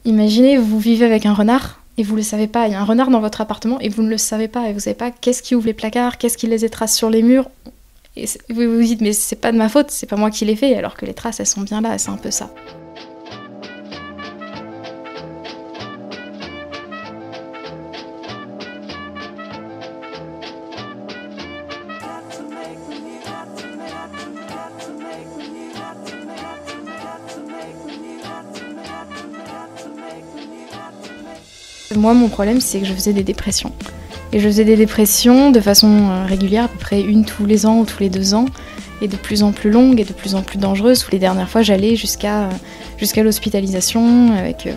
Imaginez, vous vivez avec un renard et vous le savez pas. Il y a un renard dans votre appartement et vous ne le savez pas. Et vous savez pas qu'est-ce qui ouvre les placards, qu'est-ce qui les trace sur les murs. Et vous vous dites, mais c'est pas de ma faute, c'est pas moi qui l'ai fait, alors que les traces, elles sont bien là, c'est un peu ça. Moi, mon problème, c'est que je faisais des dépressions. Et je faisais des dépressions de façon régulière, à peu près une tous les ans ou tous les 2 ans, et de plus en plus longues et de plus en plus dangereuses. Les dernières fois, j'allais jusqu'à l'hospitalisation, avec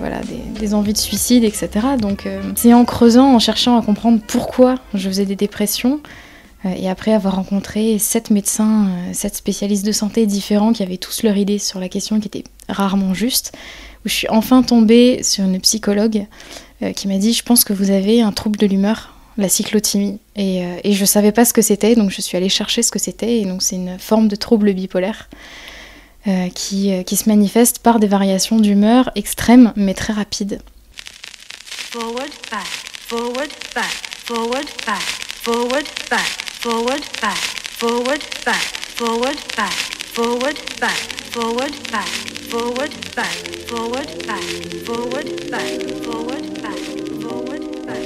des envies de suicide, etc. Donc c'est en creusant, en cherchant à comprendre pourquoi je faisais des dépressions, et après avoir rencontré 7 médecins, 7 spécialistes de santé différents qui avaient tous leur idée sur la question qui était rarement juste, où je suis enfin tombée sur une psychologue qui m'a dit « Je pense que vous avez un trouble de l'humeur ». La cyclothymie. Et je savais pas ce que c'était, donc je suis allée chercher ce que c'était. Et donc c'est une forme de trouble bipolaire qui se manifeste par des variations d'humeur extrêmes, mais très rapides. Forward, back, forward, back, forward, back, forward, back, forward, back, forward, back, forward, back, forward, back, forward, back, forward, back, forward, back, forward, back, forward, back, forward, back.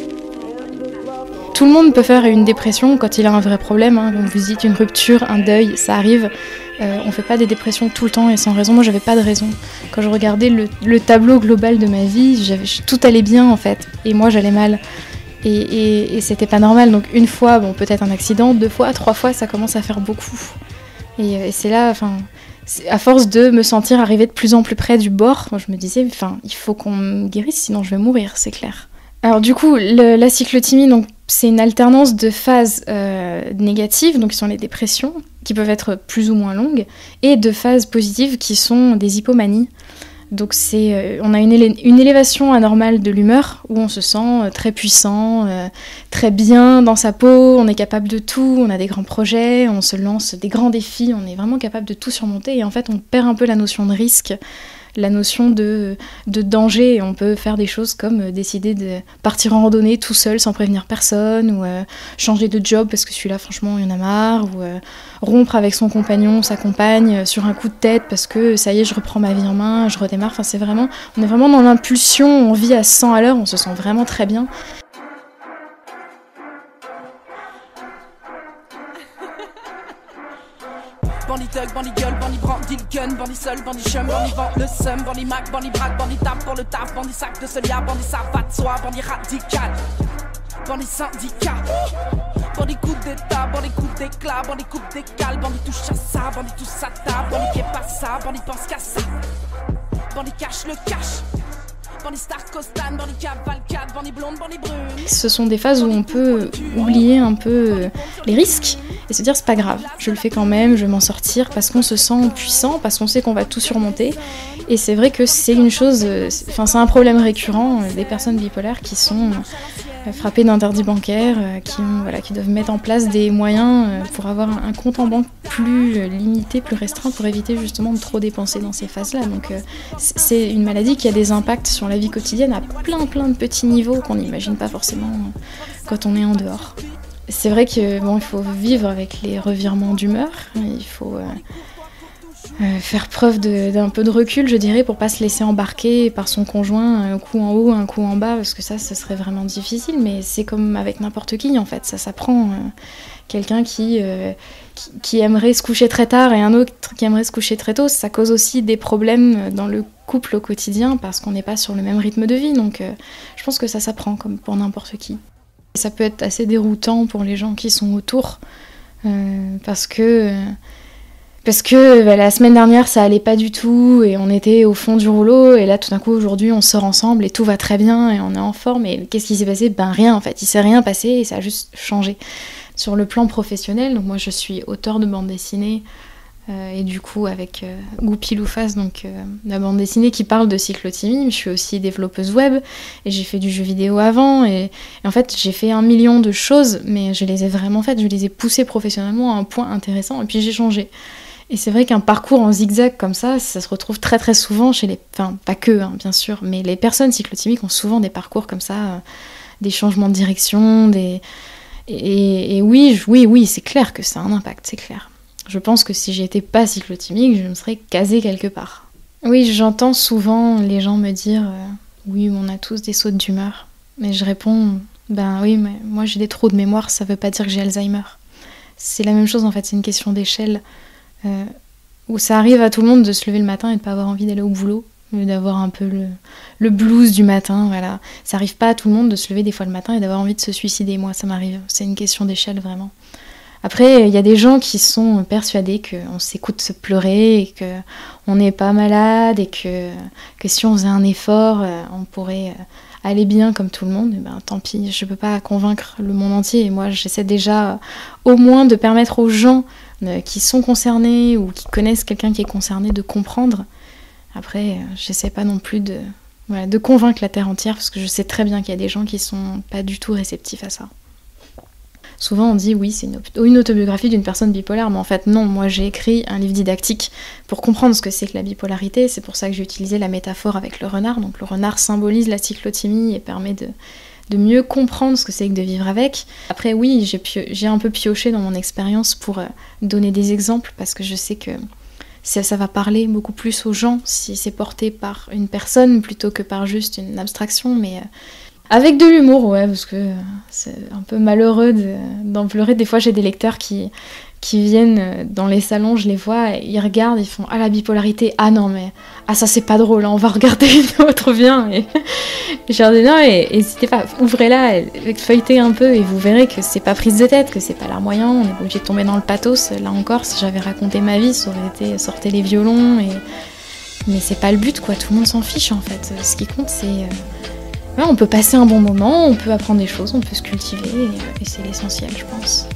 Tout le monde peut faire une dépression quand il a un vrai problème, hein. Donc vous dites une rupture, un deuil, ça arrive. On fait pas des dépressions tout le temps et sans raison. Moi, j'avais pas de raison. Quand je regardais le tableau global de ma vie, tout allait bien en fait, et moi j'allais mal. Et c'était pas normal. Donc une fois, bon, peut-être un accident, 2 fois, 3 fois, ça commence à faire beaucoup. Et c'est là, à force de me sentir arriver de plus en plus près du bord, je me disais, il faut qu'on me guérisse, sinon je vais mourir, c'est clair. Alors du coup, la cyclothymie, donc, c'est une alternance de phases négatives, donc qui sont les dépressions, qui peuvent être plus ou moins longues, et de phases positives qui sont des hypomanies. Donc on a une élévation anormale de l'humeur, où on se sent très puissant, très bien dans sa peau, on est capable de tout, on a des grands projets, on se lance des grands défis, on est vraiment capable de tout surmonter, et en fait on perd un peu la notion de risque, la notion de danger, et on peut faire des choses comme décider de partir en randonnée tout seul sans prévenir personne, ou changer de job parce que celui-là franchement il y en a marre, ou rompre avec son compagnon, sa compagne sur un coup de tête parce que ça y est je reprends ma vie en main, je redémarre, on est vraiment dans l'impulsion, on vit à 100 à l'heure, on se sent vraiment très bien. Bandit thug, bandit gueule, bandit brandit le gun, bandit seul, bandit chum, bandit vend le seum, bandit mac, bandit braque, bandit tape pour le taf, bandit sac de solia, bandit ça va de soi, bandit radical, bandit syndicat, bandit coup d'état, bandit coup d'éclat, bandit coupe d'écale, bandit touche à ça, bandit touche sa table, bandit qui est pas ça, bandit pense qu'à ça, bandit cache le cash. Ce sont des phases où on peut oublier un peu les risques et se dire c'est pas grave, je le fais quand même, je vais m'en sortir, parce qu'on se sent puissant, parce qu'on sait qu'on va tout surmonter. Et c'est vrai que c'est une chose, c'est un problème récurrent des personnes bipolaires qui sont frappées d'interdits bancaires, qui doivent mettre en place des moyens pour avoir un compte en banque plus limité, plus restreint, pour éviter justement de trop dépenser dans ces phases-là. Donc c'est une maladie qui a des impacts sur la vie quotidienne à plein de petits niveaux qu'on n'imagine pas forcément quand on est en dehors. C'est vrai que il faut vivre avec les revirements d'humeur, il faut faire preuve d'un peu de recul, je dirais, pour pas se laisser embarquer par son conjoint, un coup en haut, un coup en bas, parce que ça, ce serait vraiment difficile, mais c'est comme avec n'importe qui, en fait, ça s'apprend. Quelqu'un qui aimerait se coucher très tard et un autre qui aimerait se coucher très tôt, ça cause aussi des problèmes dans le couple au quotidien, parce qu'on n'est pas sur le même rythme de vie, donc je pense que ça s'apprend, comme pour n'importe qui. Et ça peut être assez déroutant pour les gens qui sont autour, parce que la semaine dernière ça allait pas du tout et on était au fond du rouleau, et là tout d'un coup aujourd'hui on sort ensemble et tout va très bien et on est en forme, et qu'est-ce qui s'est passé ? Rien en fait, il s'est rien passé et ça a juste changé. Sur le plan professionnel, donc moi je suis auteure de bande dessinée et du coup avec Goupil ou Face, donc la bande dessinée qui parle de cyclothymie, je suis aussi développeuse web et j'ai fait du jeu vidéo avant, et en fait j'ai fait 1 million de choses, mais je les ai vraiment faites, je les ai poussées professionnellement à un point intéressant, et puis j'ai changé. Et c'est vrai qu'un parcours en zigzag comme ça se retrouve très très souvent chez les... Enfin, pas que, hein, bien sûr, mais les personnes cyclotimiques ont souvent des parcours comme ça, des changements de direction, des... Et oui, c'est clair que ça a un impact, c'est clair. Je pense que si j'étais pas cyclotimique, je me serais casée quelque part. Oui, j'entends souvent les gens me dire oui, on a tous des sautes d'humeur. Mais je réponds ben oui, mais moi j'ai des trous de mémoire, ça veut pas dire que j'ai Alzheimer. C'est la même chose en fait, c'est une question d'échelle où ça arrive à tout le monde de se lever le matin et de pas avoir envie d'aller au boulot, d'avoir un peu le blues du matin, voilà. Ça arrive pas à tout le monde de se lever des fois le matin et d'avoir envie de se suicider. Moi, ça m'arrive. C'est une question d'échelle vraiment. Après, il y a des gens qui sont persuadés qu'on s'écoute se pleurer et qu'on n'est pas malade et que si on faisait un effort, on pourrait aller bien comme tout le monde. Et ben, tant pis, je peux pas convaincre le monde entier. Et moi, j'essaie déjà au moins de permettre aux gens qui sont concernés ou qui connaissent quelqu'un qui est concerné de comprendre. Après, j'essaie pas non plus de convaincre la Terre entière parce que je sais très bien qu'il y a des gens qui sont pas du tout réceptifs à ça. Souvent on dit oui, c'est une autobiographie d'une personne bipolaire, mais en fait non, moi j'ai écrit un livre didactique pour comprendre ce que c'est que la bipolarité, c'est pour ça que j'ai utilisé la métaphore avec le renard, donc le renard symbolise la cyclothymie et permet de mieux comprendre ce que c'est que de vivre avec. Après oui, j'ai un peu pioché dans mon expérience pour donner des exemples, parce que je sais que ça va parler beaucoup plus aux gens si c'est porté par une personne plutôt que par juste une abstraction, mais... avec de l'humour, ouais, parce que c'est un peu malheureux d'en pleurer. Des fois, j'ai des lecteurs qui viennent dans les salons, je les vois, et ils regardent, ils font « Ah, la bipolarité, ah non, mais... Ah, ça, c'est pas drôle, hein, on va regarder une autre, viens !» Et je leur dis « Non, et n'hésitez pas, ouvrez-la, feuilletez un peu, et vous verrez que c'est pas prise de tête, que c'est pas larmoyant, on est pas obligé de tomber dans le pathos. Là encore, si j'avais raconté ma vie, ça aurait été « Sortez les violons », mais c'est pas le but, quoi, tout le monde s'en fiche, en fait. Ce qui compte, c'est... Ouais, on peut passer un bon moment, on peut apprendre des choses, on peut se cultiver, et c'est l'essentiel, je pense.